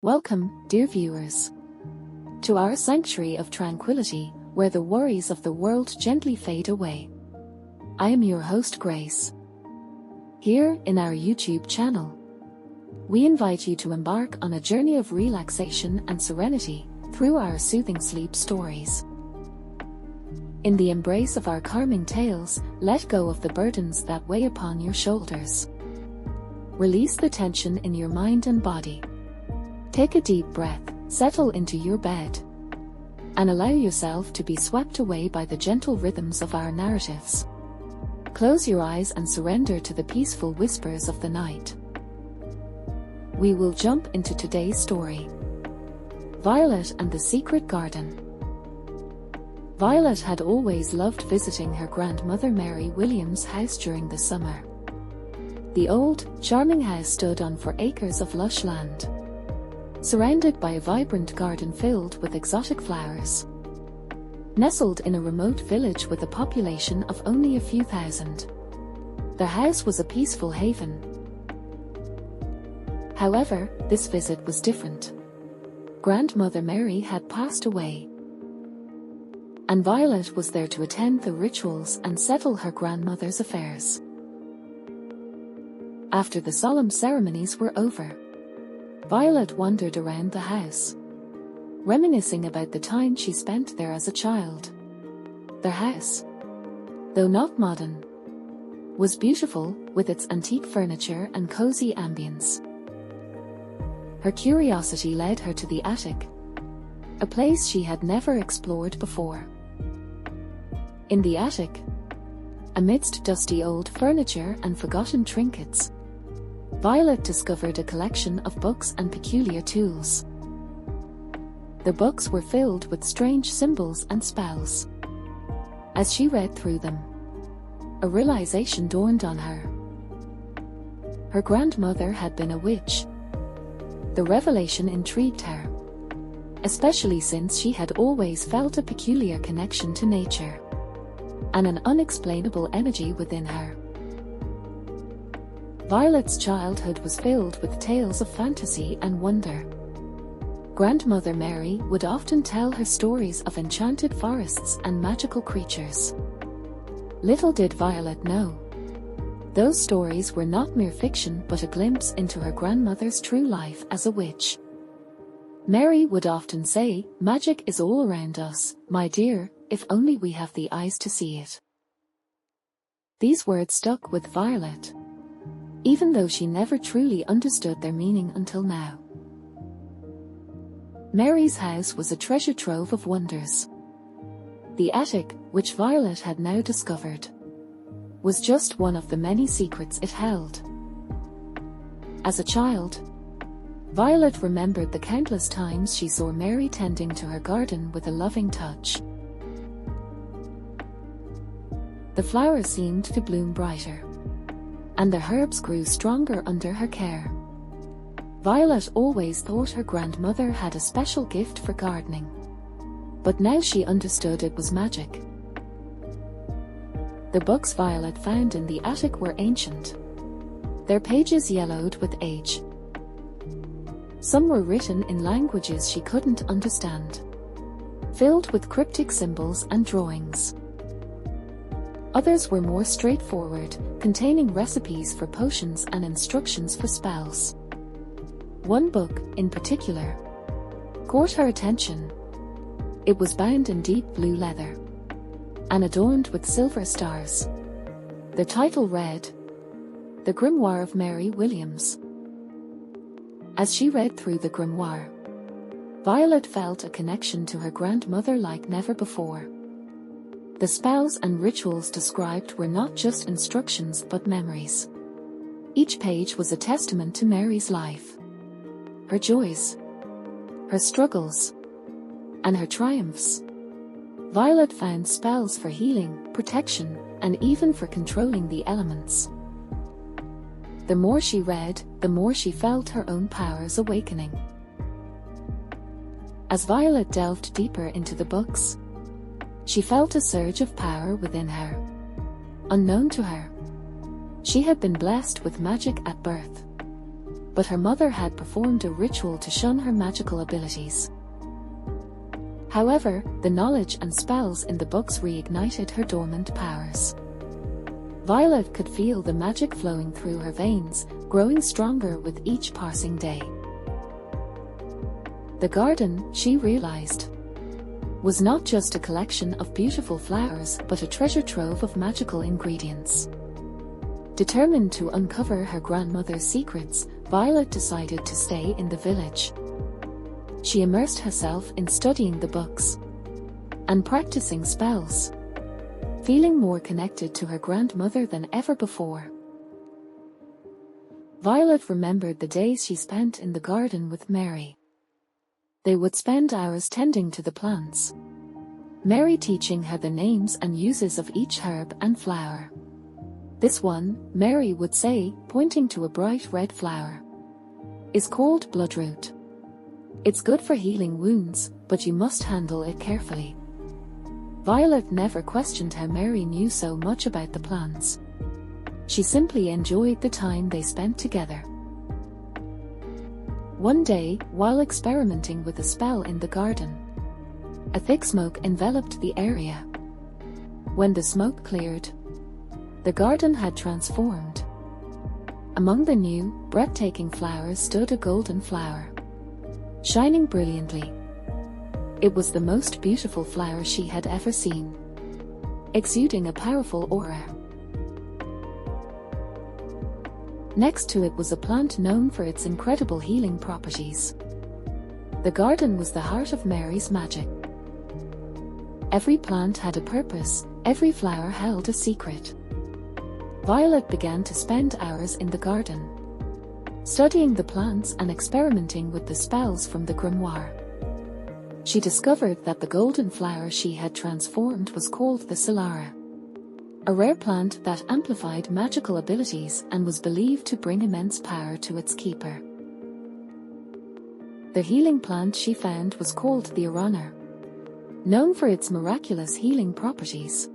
Welcome, dear viewers, to our sanctuary of tranquility, where the worries of the world gently fade away. I am your host Grace. Here, in our YouTube channel, we invite you to embark on a journey of relaxation and serenity through our soothing sleep stories. In the embrace of our calming tales, let go of the burdens that weigh upon your shoulders. Release the tension in your mind and body. Take a deep breath, settle into your bed, and allow yourself to be swept away by the gentle rhythms of our narratives. Close your eyes and surrender to the peaceful whispers of the night. We will jump into today's story. Violet and the Secret Garden. Violet had always loved visiting her grandmother Mary Williams' house during the summer. The old, charming house stood on 4 acres of lush land, surrounded by a vibrant garden filled with exotic flowers. Nestled in a remote village with a population of only a few thousand, the house was a peaceful haven. However, this visit was different. Grandmother Mary had passed away, and Violet was there to attend the rituals and settle her grandmother's affairs. After the solemn ceremonies were over, Violet wandered around the house, reminiscing about the time she spent there as a child. The house, though not modern, was beautiful with its antique furniture and cozy ambience. Her curiosity led her to the attic, a place she had never explored before. In the attic, amidst dusty old furniture and forgotten trinkets, Violet discovered a collection of books and peculiar tools. The books were filled with strange symbols and spells. As she read through them, a realization dawned on her. Her grandmother had been a witch. The revelation intrigued her, especially since she had always felt a peculiar connection to nature and an unexplainable energy within her. Violet's childhood was filled with tales of fantasy and wonder. Grandmother Mary would often tell her stories of enchanted forests and magical creatures. Little did Violet know, those stories were not mere fiction but a glimpse into her grandmother's true life as a witch. Mary would often say, "Magic is all around us, my dear, if only we have the eyes to see it." These words stuck with Violet, even though she never truly understood their meaning until now. Mary's house was a treasure trove of wonders. The attic, which Violet had now discovered, was just one of the many secrets it held. As a child, Violet remembered the countless times she saw Mary tending to her garden with a loving touch. The flowers seemed to bloom brighter, and the herbs grew stronger under her care. Violet always thought her grandmother had a special gift for gardening, but now she understood it was magic. The books Violet found in the attic were ancient, their pages yellowed with age. Some were written in languages she couldn't understand, filled with cryptic symbols and drawings. Others were more straightforward, containing recipes for potions and instructions for spells. One book, in particular, caught her attention. It was bound in deep blue leather and adorned with silver stars. The title read, "The Grimoire of Mary Williams." As she read through the grimoire, Violet felt a connection to her grandmother like never before. The spells and rituals described were not just instructions but memories. Each page was a testament to Mary's life, her joys, her struggles, and her triumphs. Violet found spells for healing, protection, and even for controlling the elements. The more she read, the more she felt her own powers awakening. As Violet delved deeper into the books, she felt a surge of power within her, unknown to her. She had been blessed with magic at birth, but her mother had performed a ritual to shun her magical abilities. However, the knowledge and spells in the books reignited her dormant powers. Violet could feel the magic flowing through her veins, growing stronger with each passing day. The garden, she realized, was not just a collection of beautiful flowers but a treasure trove of magical ingredients. Determined to uncover her grandmother's secrets, Violet decided to stay in the village. She immersed herself in studying the books and practicing spells, feeling more connected to her grandmother than ever before. Violet remembered the days she spent in the garden with Mary. They would spend hours tending to the plants, Mary teaching her the names and uses of each herb and flower. "This one," Mary would say, pointing to a bright red flower, "is called bloodroot. It's good for healing wounds, but you must handle it carefully." Violet never questioned how Mary knew so much about the plants. She simply enjoyed the time they spent together. One day, while experimenting with a spell in the garden, a thick smoke enveloped the area. When the smoke cleared, the garden had transformed. Among the new, breathtaking flowers stood a golden flower, shining brilliantly. It was the most beautiful flower she had ever seen, exuding a powerful aura. Next to it was a plant known for its incredible healing properties. The garden was the heart of Mary's magic. Every plant had a purpose, every flower held a secret. Violet began to spend hours in the garden, studying the plants and experimenting with the spells from the grimoire. She discovered that the golden flower she had transformed was called the sorcerer, a rare plant that amplified magical abilities and was believed to bring immense power to its keeper. The healing plant she found was called the dormant, known for its miraculous healing properties.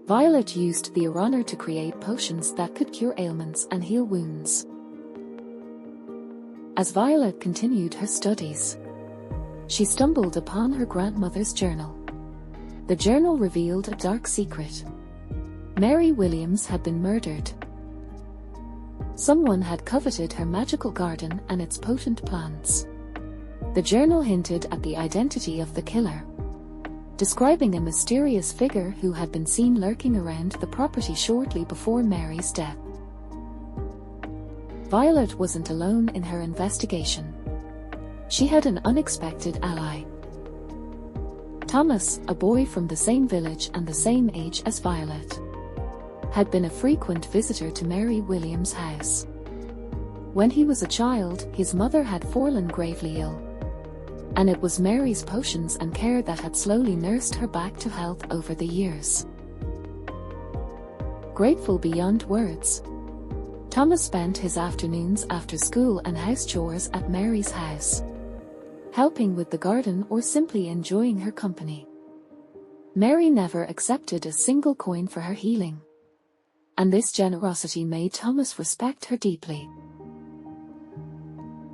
Violet used the dormant to create potions that could cure ailments and heal wounds. As Violet continued her studies, she stumbled upon her grandmother's journal. The journal revealed a dark secret. Mary Williams had been murdered. Someone had coveted her magical garden and its potent plants. The journal hinted at the identity of the killer, describing a mysterious figure who had been seen lurking around the property shortly before Mary's death. Violet wasn't alone in her investigation. She had an unexpected ally. Thomas, a boy from the same village and the same age as Violet, had been a frequent visitor to Mary Williams' house. When he was a child, his mother had fallen gravely ill, and it was Mary's potions and care that had slowly nursed her back to health over the years. Grateful beyond words, Thomas spent his afternoons after school and house chores at Mary's house, helping with the garden or simply enjoying her company. Mary never accepted a single coin for her healing, and this generosity made Thomas respect her deeply.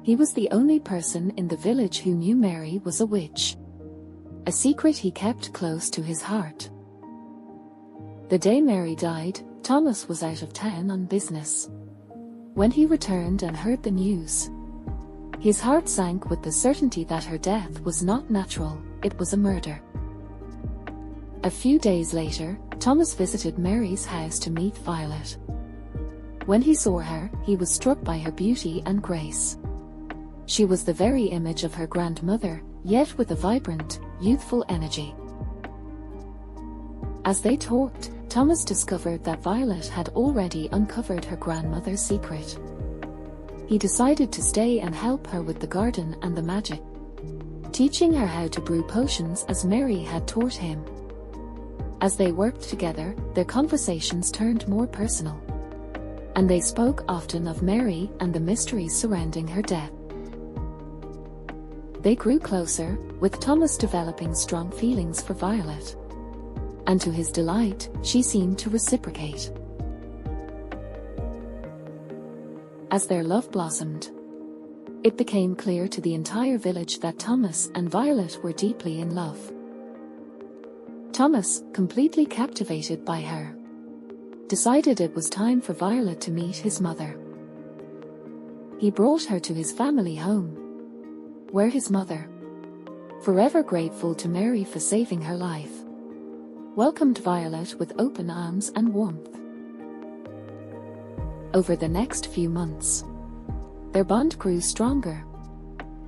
He was the only person in the village who knew Mary was a witch, a secret he kept close to his heart. The day Mary died, Thomas was out of town on business. When he returned and heard the news, his heart sank with the certainty that her death was not natural, it was a murder. A few days later, Thomas visited Mary's house to meet Violet. When he saw her, he was struck by her beauty and grace. She was the very image of her grandmother, yet with a vibrant, youthful energy. As they talked, Thomas discovered that Violet had already uncovered her grandmother's secret. He decided to stay and help her with the garden and the magic, teaching her how to brew potions as Mary had taught him. As they worked together, their conversations turned more personal, and they spoke often of Mary and the mysteries surrounding her death. They grew closer, with Thomas developing strong feelings for Violet, and to his delight, she seemed to reciprocate. As their love blossomed, it became clear to the entire village that Thomas and Violet were deeply in love. Thomas, completely captivated by her, decided it was time for Violet to meet his mother. He brought her to his family home, where his mother, forever grateful to Mary for saving her life, welcomed Violet with open arms and warmth. Over the next few months, their bond grew stronger,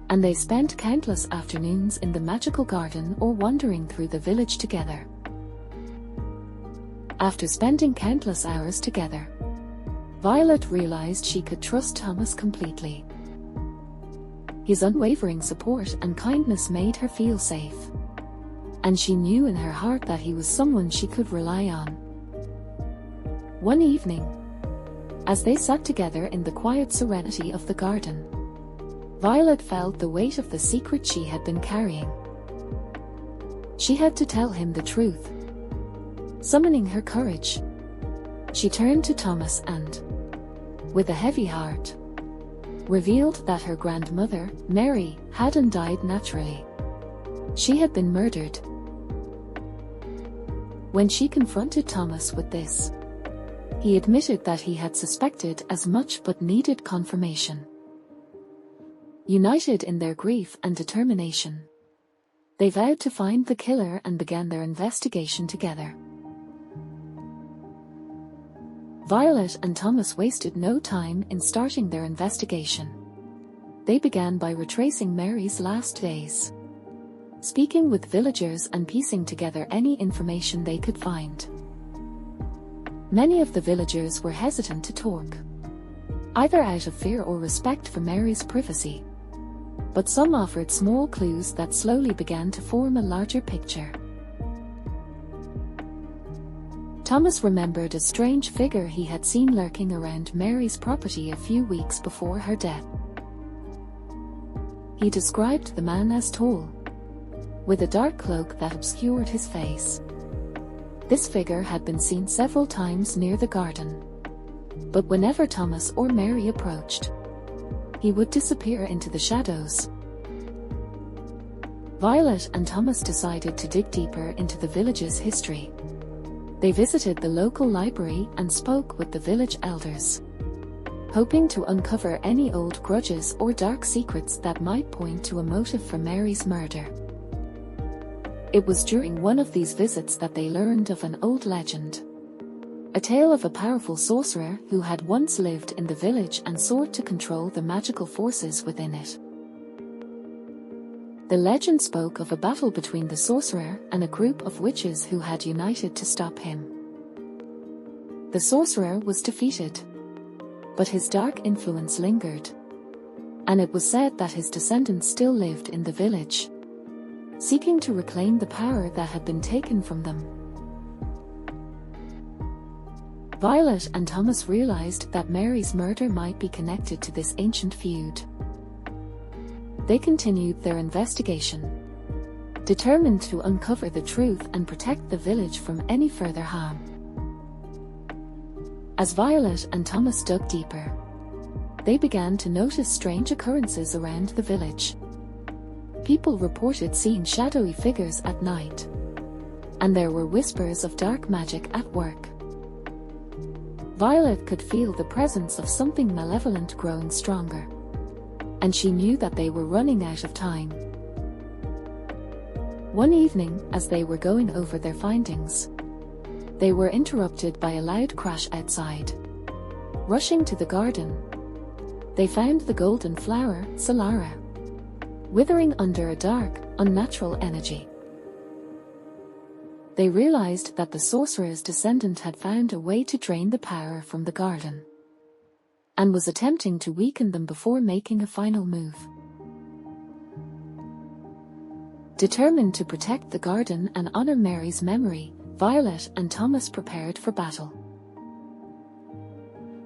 and they spent countless afternoons in the magical garden or wandering through the village together. After spending countless hours together, Violet realized she could trust Thomas completely. His unwavering support and kindness made her feel safe, and she knew in her heart that he was someone she could rely on. One evening, as they sat together in the quiet serenity of the garden, Violet felt the weight of the secret she had been carrying. She had to tell him the truth. Summoning her courage, she turned to Thomas and, with a heavy heart, revealed that her grandmother, Mary, hadn't died naturally. She had been murdered. When she confronted Thomas with this, he admitted that he had suspected as much but needed confirmation. United in their grief and determination, they vowed to find the killer and began their investigation together. Violet and Thomas wasted no time in starting their investigation. They began by retracing Mary's last days, speaking with villagers and piecing together any information they could find. Many of the villagers were hesitant to talk, either out of fear or respect for Mary's privacy, but some offered small clues that slowly began to form a larger picture. Thomas remembered a strange figure he had seen lurking around Mary's property a few weeks before her death. He described the man as tall, with a dark cloak that obscured his face. This figure had been seen several times near the garden, but whenever Thomas or Mary approached, he would disappear into the shadows. Violet and Thomas decided to dig deeper into the village's history. They visited the local library and spoke with the village elders, hoping to uncover any old grudges or dark secrets that might point to a motive for Mary's murder. It was during one of these visits that they learned of an old legend, a tale of a powerful sorcerer who had once lived in the village and sought to control the magical forces within it. The legend spoke of a battle between the sorcerer and a group of witches who had united to stop him. The sorcerer was defeated, but his dark influence lingered, and it was said that his descendants still lived in the village, seeking to reclaim the power that had been taken from them. Violet and Thomas realized that Mary's murder might be connected to this ancient feud. They continued their investigation, determined to uncover the truth and protect the village from any further harm. As Violet and Thomas dug deeper, they began to notice strange occurrences around the village. People reported seeing shadowy figures at night, and there were whispers of dark magic at work. Violet could feel the presence of something malevolent growing stronger, and she knew that they were running out of time. One evening, as they were going over their findings, they were interrupted by a loud crash outside. Rushing to the garden, they found the golden flower, Solara, withering under a dark, unnatural energy. They realized that the sorcerer's descendant had found a way to drain the power from the garden, and was attempting to weaken them before making a final move. Determined to protect the garden and honor Mary's memory, Violet and Thomas prepared for battle.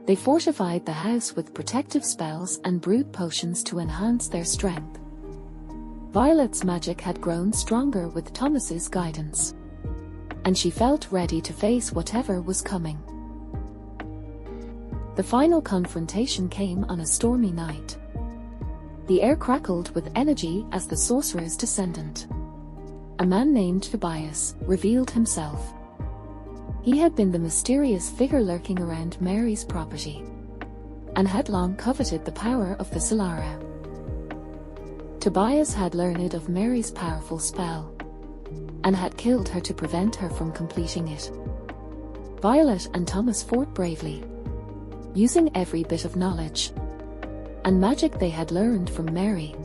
They fortified the house with protective spells and brewed potions to enhance their strength. Violet's magic had grown stronger with Thomas's guidance, and she felt ready to face whatever was coming. The final confrontation came on a stormy night. The air crackled with energy as the sorcerer's descendant, a man named Tobias, revealed himself. He had been the mysterious figure lurking around Mary's property, and had long coveted the power of the Solara. Tobias had learned of Mary's powerful spell, and had killed her to prevent her from completing it. Violet and Thomas fought bravely, using every bit of knowledge and magic they had learned from Mary.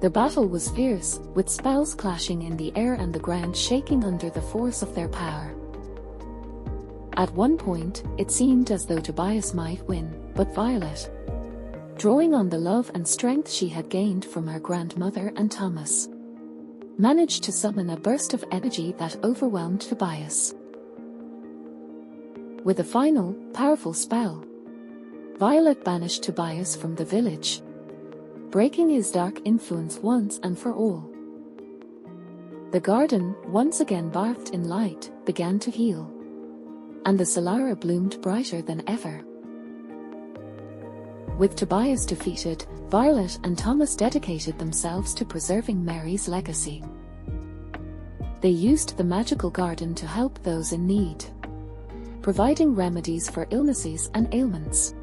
The battle was fierce, with spells clashing in the air and the ground shaking under the force of their power. At one point, it seemed as though Tobias might win, but Violet, drawing on the love and strength she had gained from her grandmother and Thomas, managed to summon a burst of energy that overwhelmed Tobias. With a final, powerful spell, Violet banished Tobias from the village, breaking his dark influence once and for all. The garden, once again bathed in light, began to heal, and the Solara bloomed brighter than ever. With Tobias defeated, Violet and Thomas dedicated themselves to preserving Mary's legacy. They used the magical garden to help those in need, providing remedies for illnesses and ailments.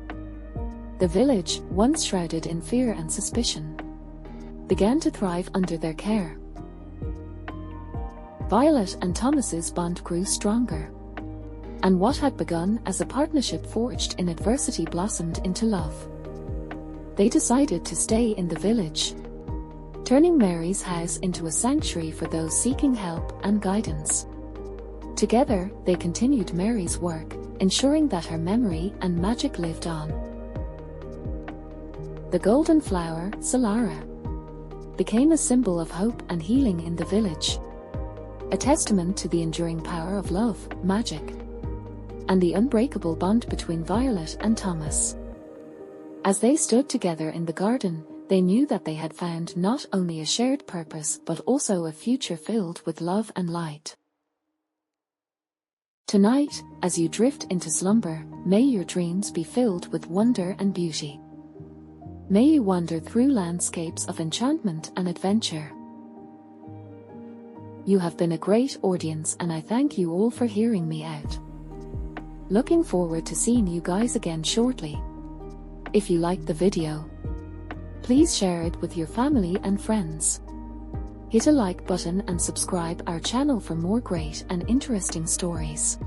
The village, once shrouded in fear and suspicion, began to thrive under their care. Violet and Thomas's bond grew stronger, and what had begun as a partnership forged in adversity blossomed into love. They decided to stay in the village, turning Mary's house into a sanctuary for those seeking help and guidance. Together, they continued Mary's work, ensuring that her memory and magic lived on. The golden flower, Solara, became a symbol of hope and healing in the village, a testament to the enduring power of love, magic, and the unbreakable bond between Violet and Thomas. As they stood together in the garden, they knew that they had found not only a shared purpose but also a future filled with love and light. Tonight, as you drift into slumber, may your dreams be filled with wonder and beauty. May you wander through landscapes of enchantment and adventure. You have been a great audience, and I thank you all for hearing me out. Looking forward to seeing you guys again shortly. If you liked the video, please share it with your family and friends. Hit a like button and subscribe our channel for more great and interesting stories.